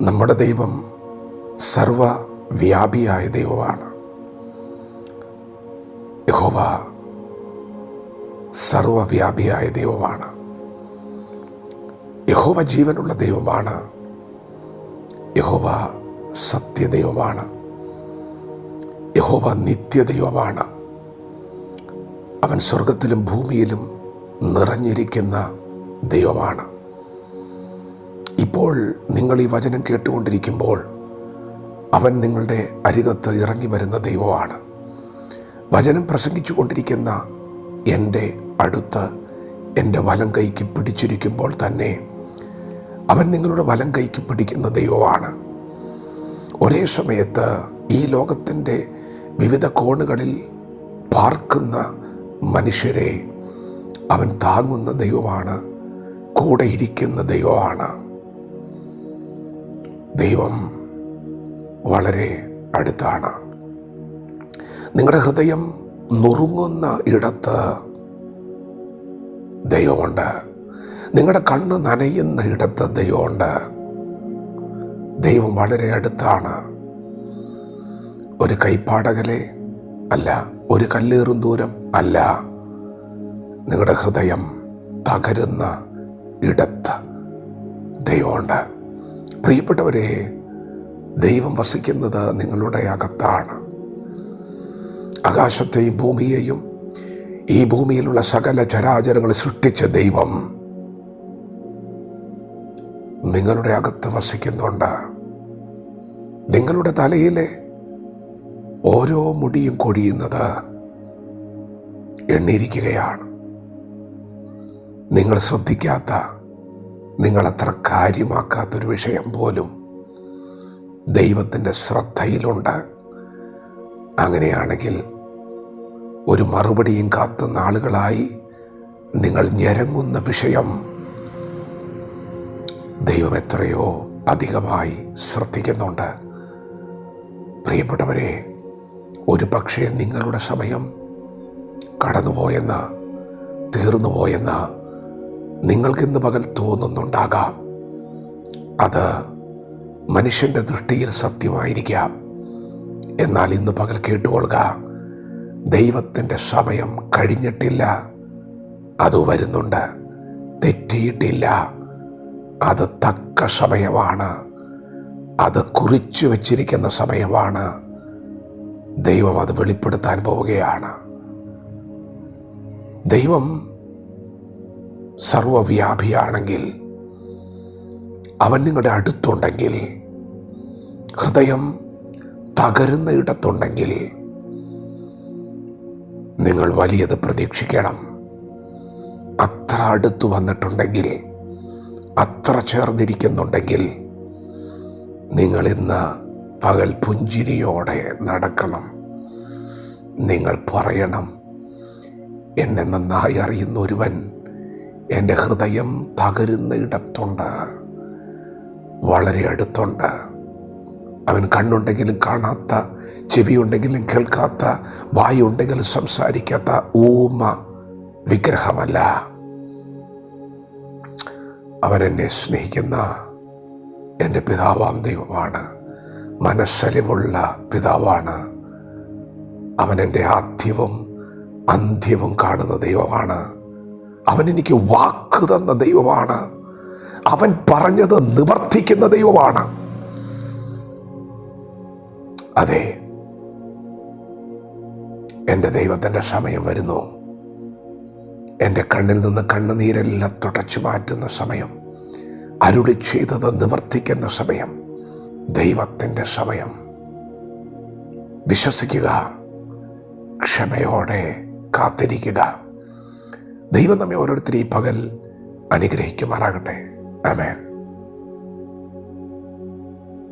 നമ്മുടെ ദൈവം സർവവ്യാപിയായ ദൈവമാണ്. യഹോവ സർവവ്യാപിയായ ദൈവമാണ്. യഹോവ ജീവനുള്ള ദൈവമാണ്. യഹോവ സത്യദൈവമാണ്. യഹോവ നിത്യദൈവമാണ്. അവൻ സ്വർഗത്തിലും ഭൂമിയിലും നിറഞ്ഞിരിക്കുന്ന ദൈവമാണ്. ഇപ്പോൾ നിങ്ങൾ ഈ വചനം കേട്ടുകൊണ്ടിരിക്കുമ്പോൾ അവൻ നിങ്ങളുടെ അരികത്ത് ഇറങ്ങി വരുന്ന ദൈവമാണ്. വചനം പ്രസംഗിച്ചു കൊണ്ടിരിക്കുന്ന എൻ്റെ അടുത്ത് എൻ്റെ വലം കൈക്ക് പിടിച്ചിരിക്കുമ്പോൾ തന്നെ അവൻ നിങ്ങളുടെ വലം കൈക്ക് പിടിക്കുന്ന ദൈവമാണ്. ഒരേ സമയത്ത് ഈ ലോകത്തിൻ്റെ വിവിധ കോണുകളിൽ പാർക്കുന്ന മനുഷ്യരെ അവൻ താങ്ങുന്ന ദൈവമാണ്. കൂടെ ഇരിക്കുന്ന ദൈവമാണ്. ദൈവം വളരെ അടുത്താണ്. നിങ്ങളുടെ ഹൃദയം നുറുങ്ങുന്ന ഇടത്ത് ദൈവമുണ്ട്. നിങ്ങളുടെ കണ്ണ് നനയുന്ന ഇടത്ത് ദൈവമുണ്ട്. ദൈവം വളരെ അടുത്താണ്. ഒരു കൈപ്പാടകലെ അല്ല, ഒരു കല്ലേറും ദൂരം അല്ല. നിങ്ങളുടെ ഹൃദയം തകരുന്ന ഇടത്ത് ദൈവമുണ്ട്. പ്രിയപ്പെട്ടവരെ, ദൈവം വസിക്കുന്നത് നിങ്ങളുടെ അകത്താണ്. ആകാശത്തെയും ഭൂമിയെയും ഈ ഭൂമിയിലുള്ള സകല ചരാചരങ്ങൾ സൃഷ്ടിച്ച ദൈവം നിങ്ങളുടെ അകത്ത് വസിക്കുന്നുണ്ട്. നിങ്ങളുടെ തലയിലെ ഓരോ മുടിയും കൊഴിയുന്നത് എണ്ണിയിരിക്കുകയാണ്. നിങ്ങൾ ശ്രദ്ധിക്കാത്ത, നിങ്ങളത്ര കാര്യമാക്കാത്തൊരു വിഷയം പോലും ദൈവത്തിൻ്റെ ശ്രദ്ധയിലുണ്ട്. അങ്ങനെയാണെങ്കിൽ ഒരു മറുപടിയും കാത്ത നാളുകളായി നിങ്ങൾ ഞരങ്ങുന്ന വിഷയം ദൈവം എത്രയോ അധികമായി ശ്രദ്ധിക്കുന്നുണ്ട്. പ്രിയപ്പെട്ടവരെ, ഒരു പക്ഷേ നിങ്ങളുടെ സമയം കടന്നുപോയെന്ന്, തീർന്നുപോയെന്ന് നിങ്ങൾക്കിന്ന് പകൽ തോന്നുന്നുണ്ടാകാം. അത് മനുഷ്യൻ്റെ ദൃഷ്ടിയിൽ സത്യമായിരിക്കാം. എന്നാൽ ഇന്ന് പകൽ കേട്ടുകൊള്ളുക, ദൈവത്തിൻ്റെ സമയം കഴിഞ്ഞിട്ടില്ല. അത് വരുന്നുണ്ട്. തെറ്റിയിട്ടില്ല. അത് തക്ക സമയമാണ്. അത് കുറിച്ചു വച്ചിരിക്കുന്ന സമയമാണ്. ദൈവം അത് വെളിപ്പെടുത്താൻ പോവുകയാണ്. ദൈവം സർവവ്യാപിയാണെങ്കിൽ, അവൻ നിങ്ങളുടെ അടുത്തുണ്ടെങ്കിൽ, ഹൃദയം തകരുന്ന ഇടത്തുണ്ടെങ്കിൽ, നിങ്ങൾ വലിയത് പ്രതീക്ഷിക്കണം. അത്ര അടുത്തു വന്നിട്ടുണ്ടെങ്കിൽ, അത്ര ചേർന്നിരിക്കുന്നുണ്ടെങ്കിൽ, നിങ്ങൾ ഇന്ന് പകൽ പുഞ്ചിരിയോടെ നടക്കണം. നിങ്ങൾ പറയണം, എന്നെ നന്നായി അറിയുന്ന ഒരുവൻ എൻ്റെ ഹൃദയം തകരുന്ന ഇടത്തുണ്ട്, വളരെ അടുത്തുണ്ട്. അവൻ കണ്ണുണ്ടെങ്കിലും കാണാത്ത, ചെവിയുണ്ടെങ്കിലും കേൾക്കാത്ത, വായുണ്ടെങ്കിലും സംസാരിക്കാത്ത ഊമ വിഗ്രഹമല്ല. അവൻ എന്നെ സ്നേഹിക്കുന്ന എൻ്റെ പിതാവാം ദൈവമാണ്. മനസ്സലിവുള്ള പിതാവാണ്. അവൻ എൻ്റെ ആദ്യവും അന്ത്യവും കാണുന്ന ദൈവമാണ്. അവൻ എനിക്ക് വാക്ക് തന്ന ദൈവമാണ്. അവൻ പറഞ്ഞത് നിവർത്തിക്കുന്ന ദൈവമാണ്. അതെ, എൻ്റെ ദൈവത്തിൻ്റെ സമയം വരുന്നു. എൻ്റെ കണ്ണിൽ നിന്ന് കണ്ണുനീരെല്ലാം തുടച്ചു മാറ്റുന്ന സമയം, അരുളി ചെയ്തത് നിവർത്തിക്കുന്ന സമയം, ദൈവത്തിൻ്റെ സമയം. വിശ്വസിക്കുക, ക്ഷമയോടെ കാത്തിരിക്കുക. ദൈവം നമ്മെ ഓരോരുത്തരെയും പകൽ അനുഗ്രഹിക്കുമാറാകട്ടെ. ആമേൻ.